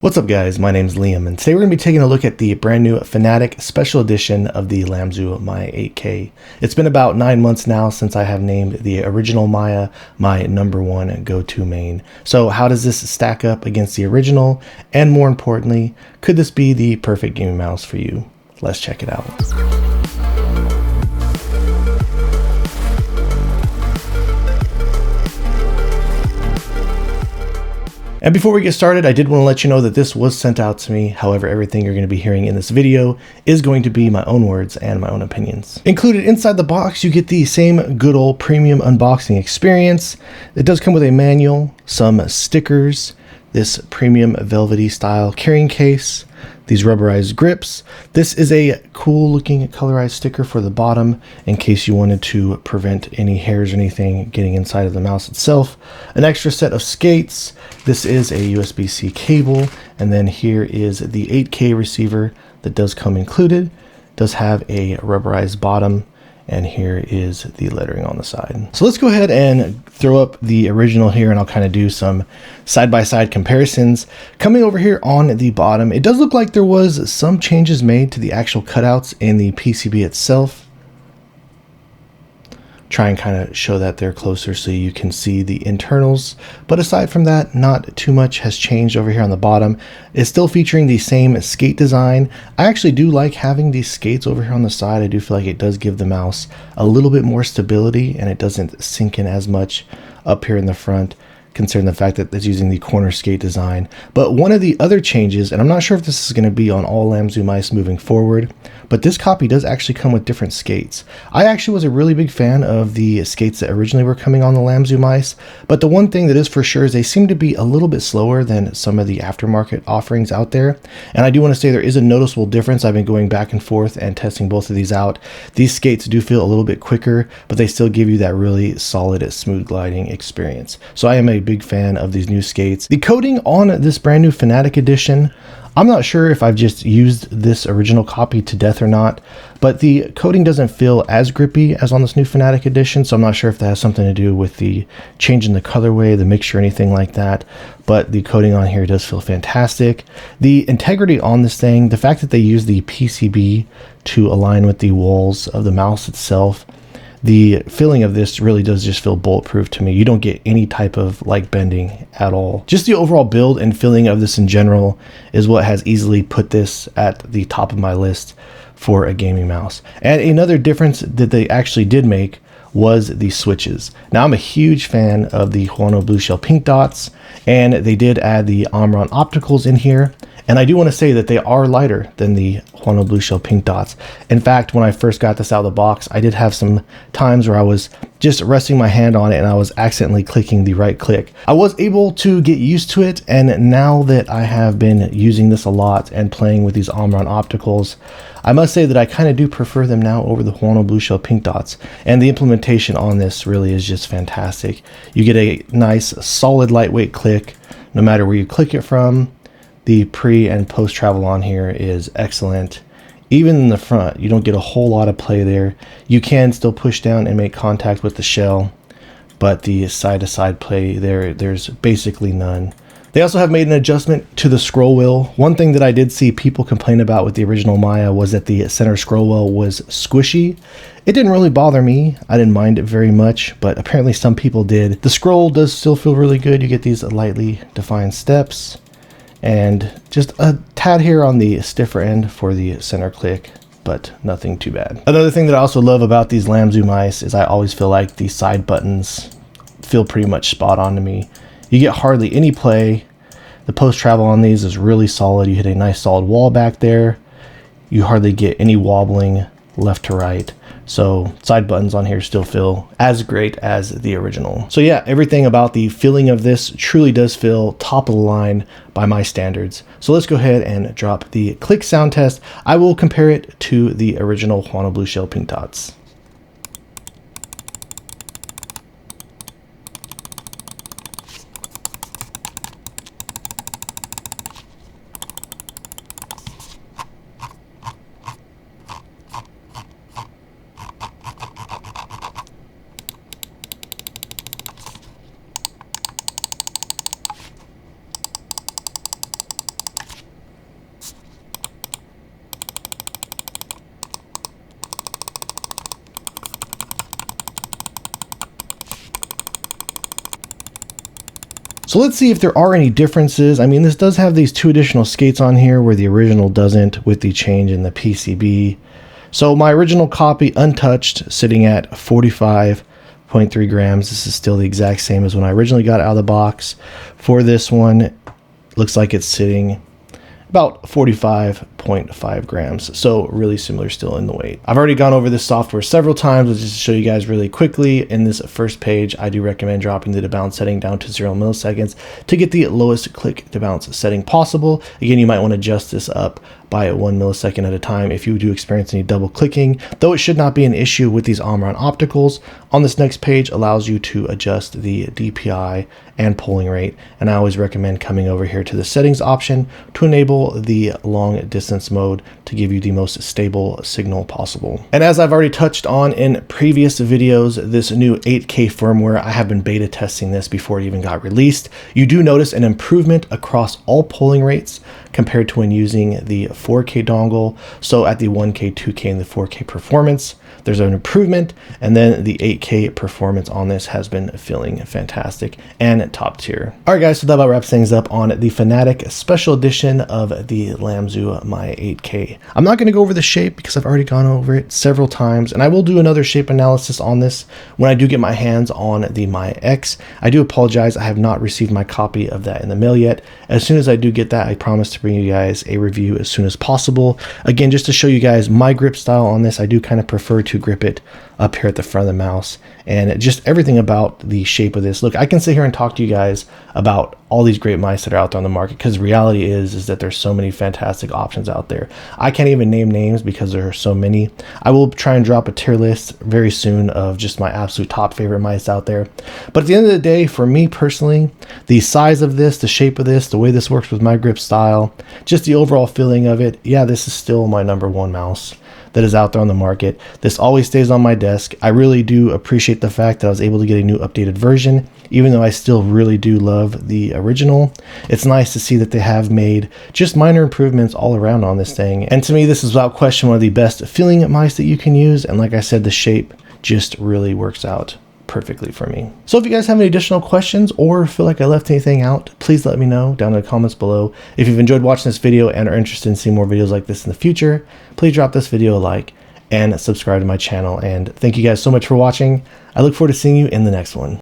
What's up guys, my name's Liam and today we're going to be taking a look at the brand new Fnatic special edition of the Lamzu Maya 8K. It's been about 9 months now since I have named the original Maya my #1 go-to main. So how does this stack up against the original, and more importantly, could this be the perfect gaming mouse for you? Let's check it out. And before we get started, I did want to let you know that this was sent out to me. However, everything you're going to be hearing in this video is going to be my own words and my own opinions. Included inside the box, you get the same good old premium unboxing experience. It does come with a manual, some stickers, this premium velvety style carrying case, these rubberized grips. This is a cool looking colorized sticker for the bottom in case you wanted to prevent any hairs or anything getting inside of the mouse itself. An extra set of skates. This is a USB-C cable, and then here is the 8K receiver that does come included. It does have a rubberized bottom, and here is the lettering on the side. So let's go ahead and throw up the original here, and I'll kind of do some side-by-side comparisons. Coming over here on the bottom, it does look like there was some changes made to the actual cutouts in the PCB itself. Try and kind of show that there closer so you can see the internals. But aside from that, not too much has changed over here on the bottom. It's still featuring the same skate design. I actually do like having these skates over here on the side. I do feel like it does give the mouse a little bit more stability and it doesn't sink in as much up here in the front, considering the fact that it's using the corner skate design. But one of the other changes, and I'm not sure if this is going to be on all Lamzu mice moving forward, but this copy does actually come with different skates. I actually was a really big fan of the skates that originally were coming on the Lamzu mice, but the one thing that is for sure is they seem to be a little bit slower than some of the aftermarket offerings out there. And I do want to say there is a noticeable difference. I've been going back and forth and testing both of these out. These skates do feel a little bit quicker, but they still give you that really solid, smooth gliding experience. So I am a big fan of these new skates. The coating on this brand new Fnatic edition, I'm not sure if I've just used this original copy to death or not, but the coating doesn't feel as grippy as on this new Fnatic edition, so I'm not sure if that has something to do with the change in the colorway, the mixture, anything like that, but the coating on here does feel fantastic. The integrity on this thing, the fact that they use the PCB to align with the walls of the mouse itself, the feeling of this really does just feel bulletproof to me. You don't get any type of like bending at all. Just the overall build and feeling of this in general is what has easily put this at the top of my list for a gaming mouse. And another difference that they actually did make was the switches. Now I'm a huge fan of the Huano Blue Shell Pink Dots, and they did add the Omron opticals in here. And I do want to say that they are lighter than the Huano Blue Shell Pink Dots. In fact, when I first got this out of the box, I did have some times where I was just resting my hand on it and I was accidentally clicking the right click. I was able to get used to it, and now that I have been using this a lot and playing with these Omron opticals, I must say that I kind of do prefer them now over the Huano Blue Shell Pink Dots. And the implementation on this really is just fantastic. You get a nice, solid, lightweight click no matter where you click it from. The pre and post travel on here is excellent. Even in the front, you don't get a whole lot of play there. You can still push down and make contact with the shell, but the side-to-side play there's basically none. They also have made an adjustment to the scroll wheel. One thing that I did see people complain about with the original Maya was that the center scroll wheel was squishy. It didn't really bother me. I didn't mind it very much, but apparently some people did. The scroll does still feel really good. You get these lightly defined steps, and just a tad here on the stiffer end for the center click, but nothing too bad. Another thing that I also love about these Lamzu mice is I always feel like the side buttons feel pretty much spot on to me. You get hardly any play. The post travel on these is really solid. You hit a nice solid wall back there. You hardly get any wobbling left to right. So side buttons on here still feel as great as the original. So yeah, everything about the feeling of this truly does feel top of the line by my standards. So let's go ahead and drop the click sound test. I will compare it to the original Huano Blue Shell Pink Dots. So let's see if there are any differences. I mean, this does have these 2 additional skates on here where the original doesn't, with the change in the PCB. So my original copy, untouched, sitting at 45.3 grams. This is still the exact same as when I originally got it out of the box. For this one, looks like it's sitting about 45.5 grams. So really similar still in the weight. I've already gone over this software several times, but just to show you guys really quickly, in this first page, I do recommend dropping the debounce setting down to 0 milliseconds to get the lowest click debounce setting possible. Again, you might want to adjust this up by 1 millisecond at a time if you do experience any double clicking, though it should not be an issue with these Omron opticals. On this next page allows you to adjust the DPI and polling rate, and I always recommend coming over here to the settings option to enable the long distance mode to give you the most stable signal possible. And as I've already touched on in previous videos, this new 8K firmware, I have been beta testing this before it even got released. You do notice an improvement across all polling rates compared to when using the 4K dongle. So at the 1K, 2K, and the 4K performance, there's an improvement, and then the 8K performance on this has been feeling fantastic and top tier. All right, guys, so that about wraps things up on the Fnatic special edition of the Lamzu My 8K. I'm not going to go over the shape because I've already gone over it several times, and I will do another shape analysis on this when I do get my hands on the My X. I do apologize, I have not received my copy of that in the mail yet. As soon as I do get that, I promise to bring you guys a review as soon as possible. Again, just to show you guys my grip style on this, I do kind of prefer to grip it up here at the front of the mouse, and just everything about the shape of this. Look, I can sit here and talk to you guys about all these great mice that are out there on the market, because reality is that there's so many fantastic options out there. I can't even name names because there are so many. I will try and drop a tier list very soon of just my absolute top favorite mice out there. But at the end of the day, for me personally, the size of this, the shape of this, the way this works with my grip style, just the overall feeling of it, yeah, this is still my #1 mouse that is out there on the market. This always stays on my desk. I really do appreciate the fact that I was able to get a new updated version, even though I still really do love the original. It's nice to see that they have made just minor improvements all around on this thing. And to me, this is without question one of the best feeling mice that you can use. And like I said, the shape just really works out perfectly for me. So if you guys have any additional questions or feel like I left anything out, please let me know down in the comments below. If you've enjoyed watching this video and are interested in seeing more videos like this in the future, please drop this video a like and subscribe to my channel. And thank you guys so much for watching. I look forward to seeing you in the next one.